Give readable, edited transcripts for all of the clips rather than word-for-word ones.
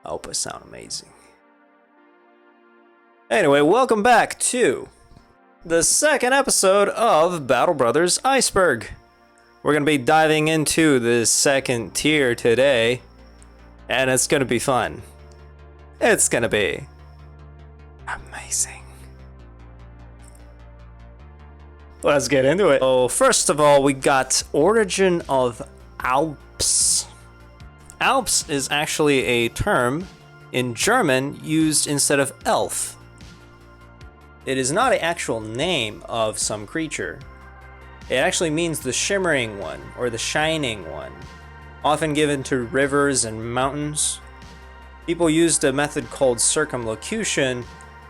Outputs sound amazing. Anyway, welcome back to the second episode of Battle Brothers Iceberg. We're going to be diving into the second tier today, and it's going to be fun. It's going to be amazing. Let's get into it. So first of all, we got Origin of Alps. Alps is actually a term in German used instead of elf. It is not an actual name of some creature. It actually means the shimmering one or the shining one, often given to rivers and mountains. People used a method called circumlocution,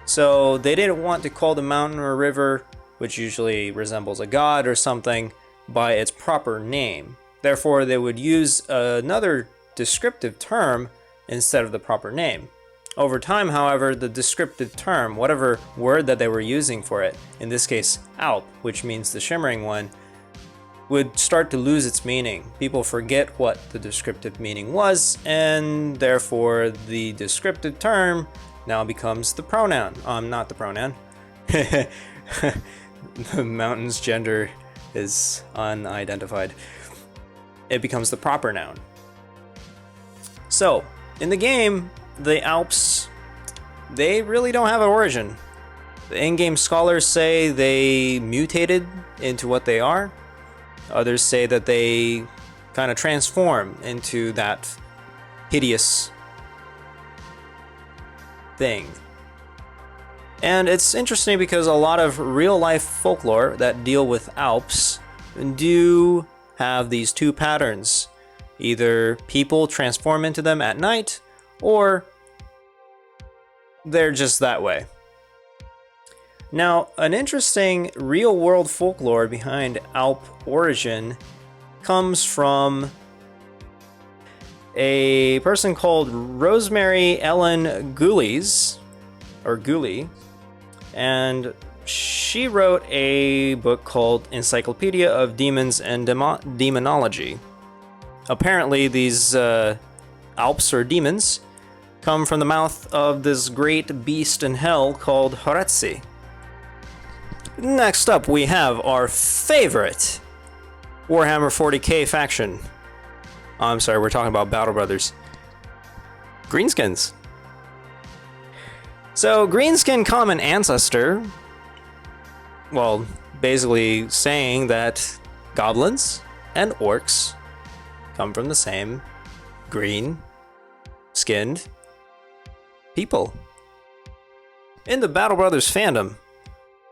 so they didn't want to call the mountain or river, which usually resembles a god or something, by its proper name. Therefore, they would use another descriptive term instead of the proper name. Over time, however, the descriptive term, whatever word that they were using for it, in this case Alp, which means the shimmering one, would start to lose its meaning. People forget what the descriptive meaning was, and therefore the descriptive term now becomes the pronoun. Not the pronoun. The mountain's gender is unidentified. It becomes the proper noun. So, in the game, the Alps, they really don't have an origin. The in-game scholars say they mutated into what they are. Others say that they kind of transform into that hideous thing. And it's interesting because a lot of real-life folklore that deal with Alps do have these two patterns. Either people transform into them at night, or they're just that way. Now, an interesting real-world folklore behind Alp origin comes from a person called Rosemary Ellen Gulies, or Gully, and she wrote a book called Encyclopedia of Demons and Demonology. Apparently, these Alps or demons come from the mouth of this great beast in hell called Horetsi. Next up, we have our favorite Warhammer 40k faction. I'm sorry, we're talking about Battle Brothers. Greenskins. So, Greenskin common ancestor, well, basically saying that goblins and orcs come from the same green-skinned people. In the Battle Brothers fandom,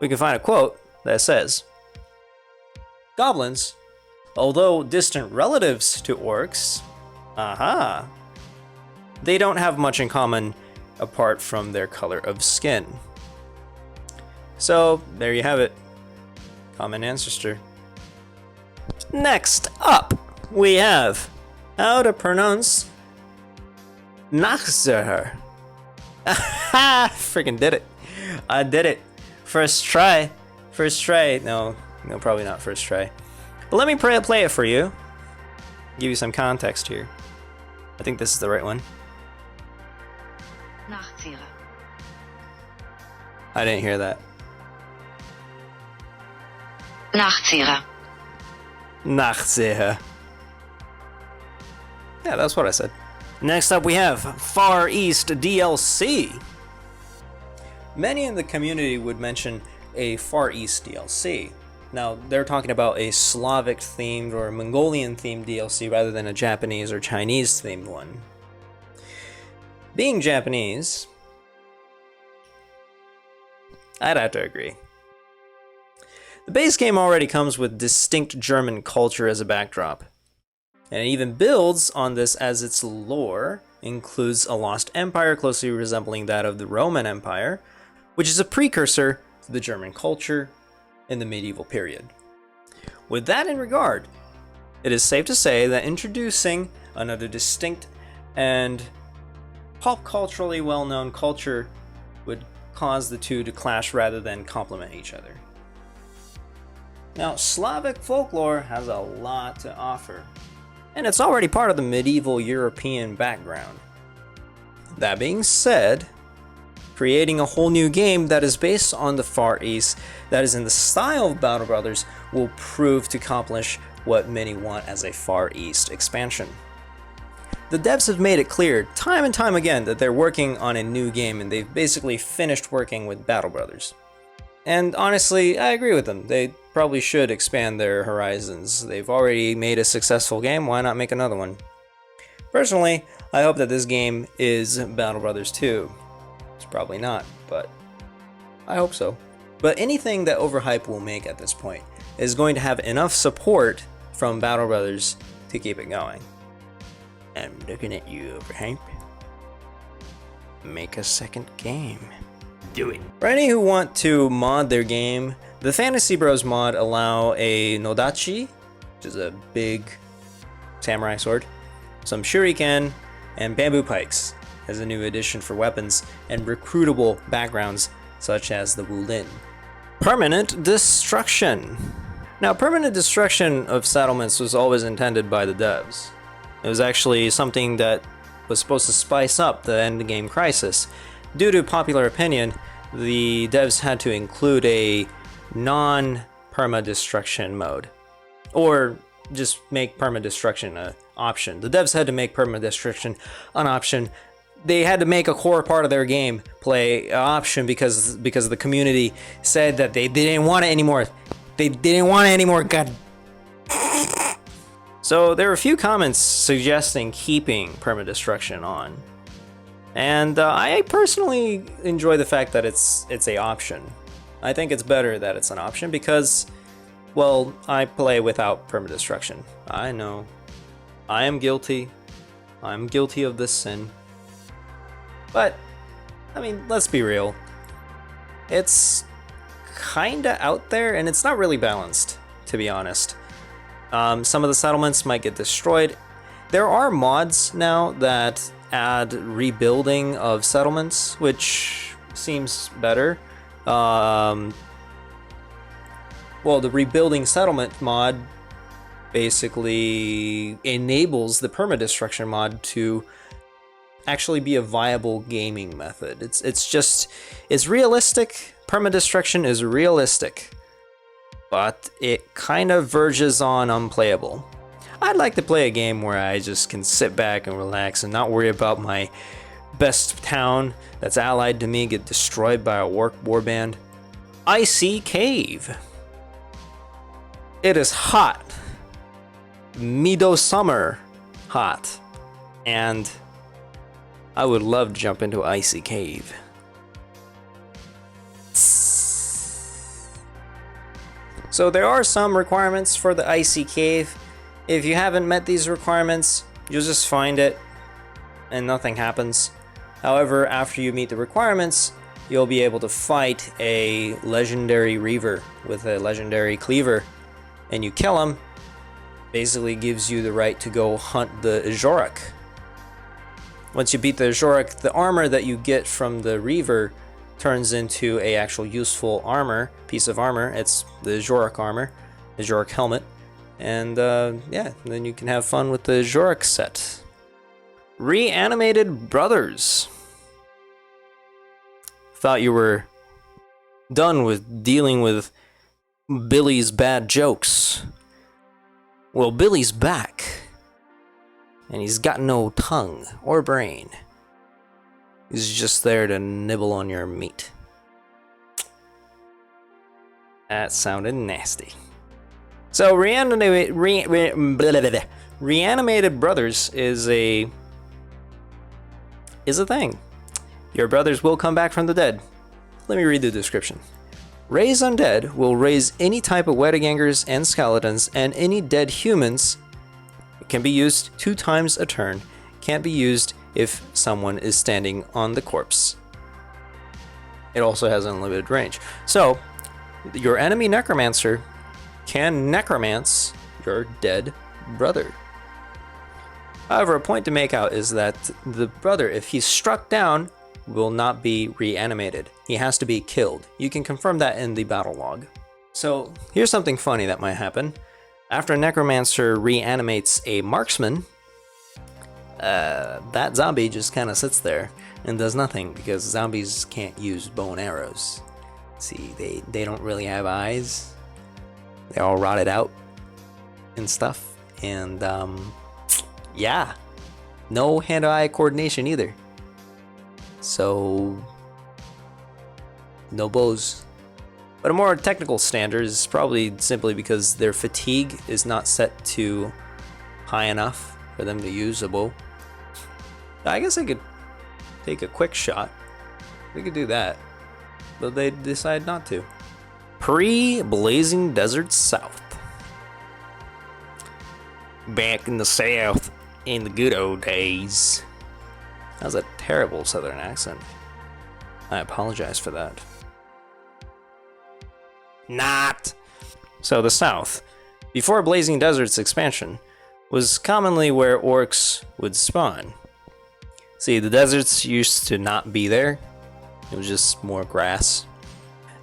we can find a quote that says, "Goblins, although distant relatives to orcs, they don't have much in common apart from their color of skin." So, there you have it. Common ancestor. Next up, we have how to pronounce Nachzehrer. Freaking did it. I did it. First try. No, probably not first try. But let me play it for you. Give you some context here. I think this is the right one. Nachzehrer. I didn't hear that. Nachzehrer. Nachzehrer. Yeah, that's what I said. Next up, we have Far East DLC. Many in the community would mention a Far East DLC. Now, they're talking about a Slavic-themed or Mongolian-themed DLC rather than a Japanese or Chinese-themed one. Being Japanese, I'd have to agree. The base game already comes with distinct German culture as a backdrop, and it even builds on this as its lore includes a lost empire closely resembling that of the Roman Empire, which is a precursor to the German culture in the medieval period. With that in regard, it is safe to say that introducing another distinct and pop culturally well-known culture would cause the two to clash rather than complement each other. Now, Slavic folklore has a lot to offer, and it's already part of the medieval European background. That being said, creating a whole new game that is based on the Far East, that is in the style of Battle Brothers, will prove to accomplish what many want as a Far East expansion. The devs have made it clear time and time again that they're working on a new game, and they've basically finished working with Battle Brothers. And honestly, I agree with them. They probably should expand their horizons. They've already made a successful game, why not make another one? Personally, I hope that this game is Battle Brothers 2. It's probably not, but I hope so. But anything that Overhype will make at this point is going to have enough support from Battle Brothers to keep it going. I'm looking at you, Overhype. Make a second game. Do it. For any who want to mod their game, the Fantasy Bros mod allow a Nodachi, which is a big samurai sword, some shuriken, and bamboo pikes as a new addition for weapons, and recruitable backgrounds such as the Wulin. Permanent destruction. Now, permanent destruction of settlements was always intended by the devs. It was actually something that was supposed to spice up the endgame crisis. Due to popular opinion, the devs had to include a non-perma-destruction mode, or just make perma-destruction an option. The devs had to make perma-destruction an option. They had to make a core part of their game play an option because the community said that they didn't want it anymore. They didn't want it anymore. God. So there were a few comments suggesting keeping perma-destruction on. And I personally enjoy the fact that it's a option. I think it's better that it's an option because, well, I play without perma-destruction. I know. I am guilty. I'm guilty of this sin. But, I mean, let's be real. It's kinda out there, and it's not really balanced, to be honest. Some of the settlements might get destroyed. There are mods now that add rebuilding of settlements, which seems better. Well, the rebuilding settlement mod basically enables the perma-destruction mod to actually be a viable gaming method. It's realistic. Perma-destruction is realistic, but it kind of verges on unplayable. I'd like to play a game where I just can sit back and relax and not worry about my best town that's allied to me get destroyed by a warband. Icy Cave. It is hot. Mido summer hot. And I would love to jump into Icy Cave. So there are some requirements for the Icy Cave. If you haven't met these requirements, you'll just find it and nothing happens. However, after you meet the requirements, you'll be able to fight a legendary Reaver with a legendary cleaver, and you kill him. Basically gives you the right to go hunt the Ajorok. Once you beat the Ajorok, the armor that you get from the Reaver turns into a actual useful piece of armor. It's the Ajorok armor, Ajorok helmet, and yeah, then you can have fun with the Ajorok set. Reanimated Brothers. Thought you were done with dealing with Billy's bad jokes. Well, Billy's back, and he's got no tongue or brain. He's just there to nibble on your meat. That sounded nasty. So Reanimated Brothers is a thing. Your brothers will come back from the dead. Let me read the description. Raise undead will raise any type of Wettagangers and skeletons and any dead humans. It can be used 2 times a turn. Can't be used if someone is standing on the corpse. It also has unlimited range. So, your enemy necromancer can necromance your dead brother. However, a point to make out is that the brother, if he's struck down, will not be reanimated. He has to be killed. You can confirm that in the battle log. So, here's something funny that might happen. After a necromancer reanimates a marksman, that zombie just kind of sits there and does nothing because zombies can't use bow and arrows. See, they don't really have eyes. They're all rotted out and stuff. And yeah, no hand-eye coordination either. So no bows. But a more technical standard is probably simply because their fatigue is not set to high enough for them to use a bow. I guess I could take a quick shot. We could do that. But they decide not to. Pre-Blazing Desert South. Back in the South in the good old days. That was a terrible southern accent. I apologize for that. Not! So the South, before Blazing Desert's expansion, was commonly where orcs would spawn. See, the deserts used to not be there. It was just more grass.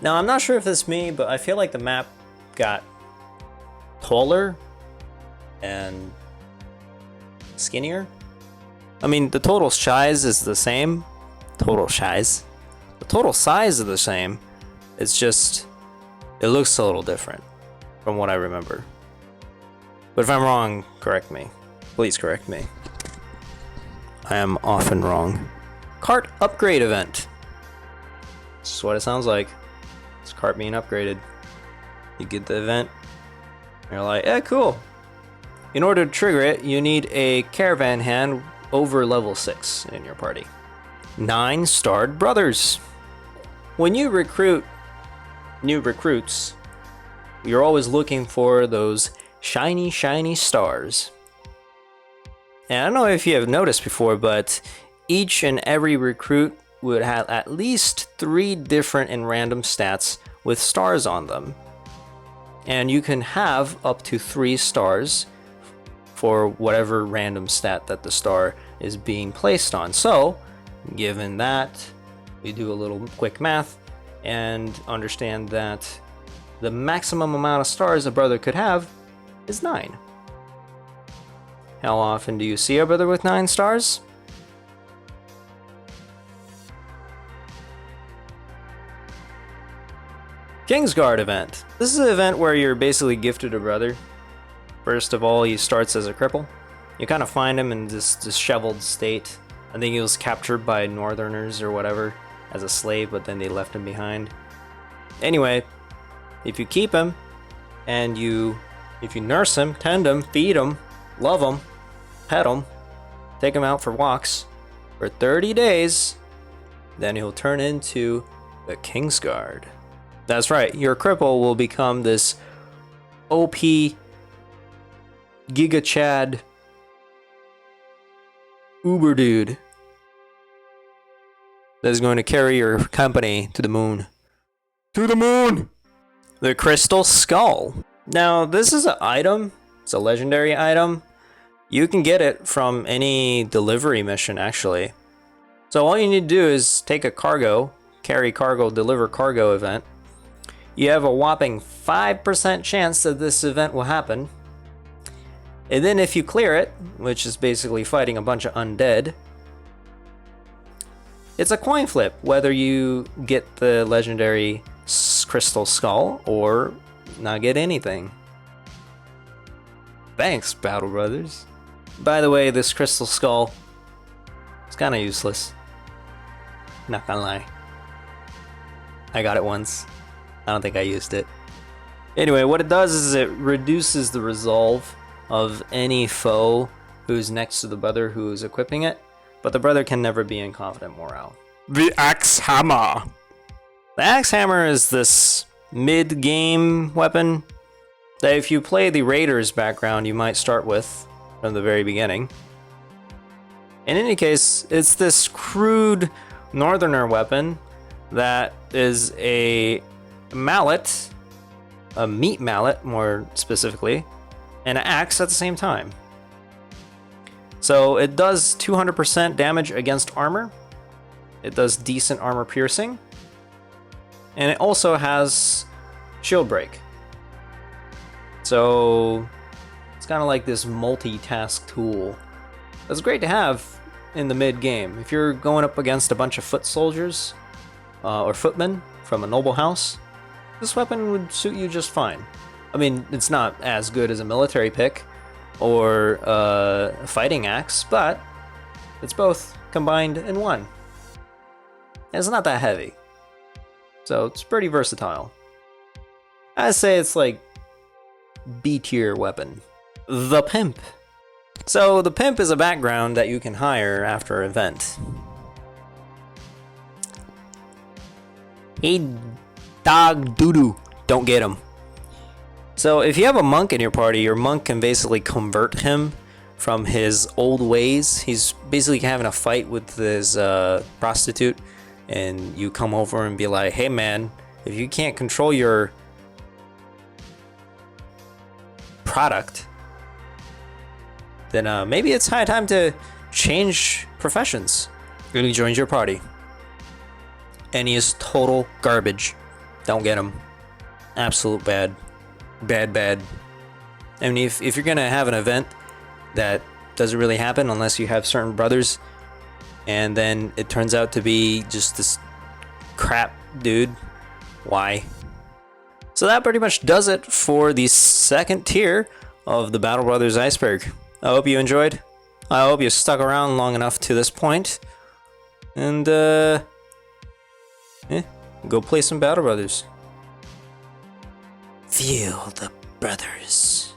Now, I'm not sure if it's me, but I feel like the map got taller and skinnier. I mean, the total size is the same. Total size. The total size is the same. It's just, it looks a little different from what I remember. But if I'm wrong, correct me. Please correct me. I am often wrong. Cart upgrade event. This is what it sounds like. It's cart being upgraded. You get the event. You're like, yeah, cool. In order to trigger it, you need a caravan hand over level 6 in your party. 9-starred brothers. When you recruit new recruits, you're always looking for those shiny, shiny stars. And I don't know if you have noticed before, but each and every recruit would have at least 3 different and random stats with stars on them. And you can have up to 3 stars for whatever random stat that the star is being placed on. So, given that, we do a little quick math and understand that the maximum amount of stars a brother could have is 9. How often do you see a brother with 9 stars? Kingsguard Event. This is an event where you're basically gifted a brother. First of all, he starts as a cripple. You kind of find him in this disheveled state. I think he was captured by northerners or whatever as a slave, but then they left him behind. Anyway, if you keep him and if you nurse him, tend him, feed him, love him, pet him, take him out for walks for 30 days, then he'll turn into the Kingsguard. That's right, your cripple will become this OP Giga Chad Uber dude that is going to carry your company to the moon. To the moon! The Crystal Skull. Now, this is an item. It's a legendary item. You can get it from any delivery mission, actually. So all you need to do is take a cargo, carry cargo, deliver cargo event. You have a whopping 5% chance that this event will happen. And then if you clear it, which is basically fighting a bunch of undead, it's a coin flip whether you get the legendary Crystal Skull or not get anything. Thanks, Battle Brothers. By the way, this Crystal Skull is kind of useless. Not gonna lie. I got it once. I don't think I used it. Anyway, what it does is it reduces the resolve of any foe who's next to the brother who is equipping it, but the brother can never be in confident morale. The Axehammer. The Axehammer is this mid-game weapon that if you play the Raiders background, you might start with from the very beginning. In any case, it's this crude northerner weapon that is a mallet, a meat mallet more specifically, and an axe at the same time. So it does 200% damage against armor. It does decent armor piercing. And it also has shield break. So it's kind of like this multitask tool That's great to have in the mid game. If you're going up against a bunch of foot soldiers or footmen from a noble house, this weapon would suit you just fine. I mean, it's not as good as a military pick or a fighting axe, but it's both combined in one. And it's not that heavy, so it's pretty versatile. I'd say it's like B tier weapon. The Pimp. So the Pimp is a background that you can hire after an event. Hey, dog doo-doo, don't get him. So if you have a monk in your party, your monk can basically convert him from his old ways. He's basically having a fight with his prostitute, and you come over and be like, hey man, if you can't control your product, then maybe it's high time to change professions. And he joins your party. And he is total garbage. Don't get him. Absolute bad. Bad. I mean, if you're gonna have an event that doesn't really happen unless you have certain brothers, and then it turns out to be just this crap dude, why? So that pretty much does it for the second tier of the Battle Brothers Iceberg. I hope you enjoyed. I hope you stuck around long enough to this point. And, go play some Battle Brothers. Feel the brothers.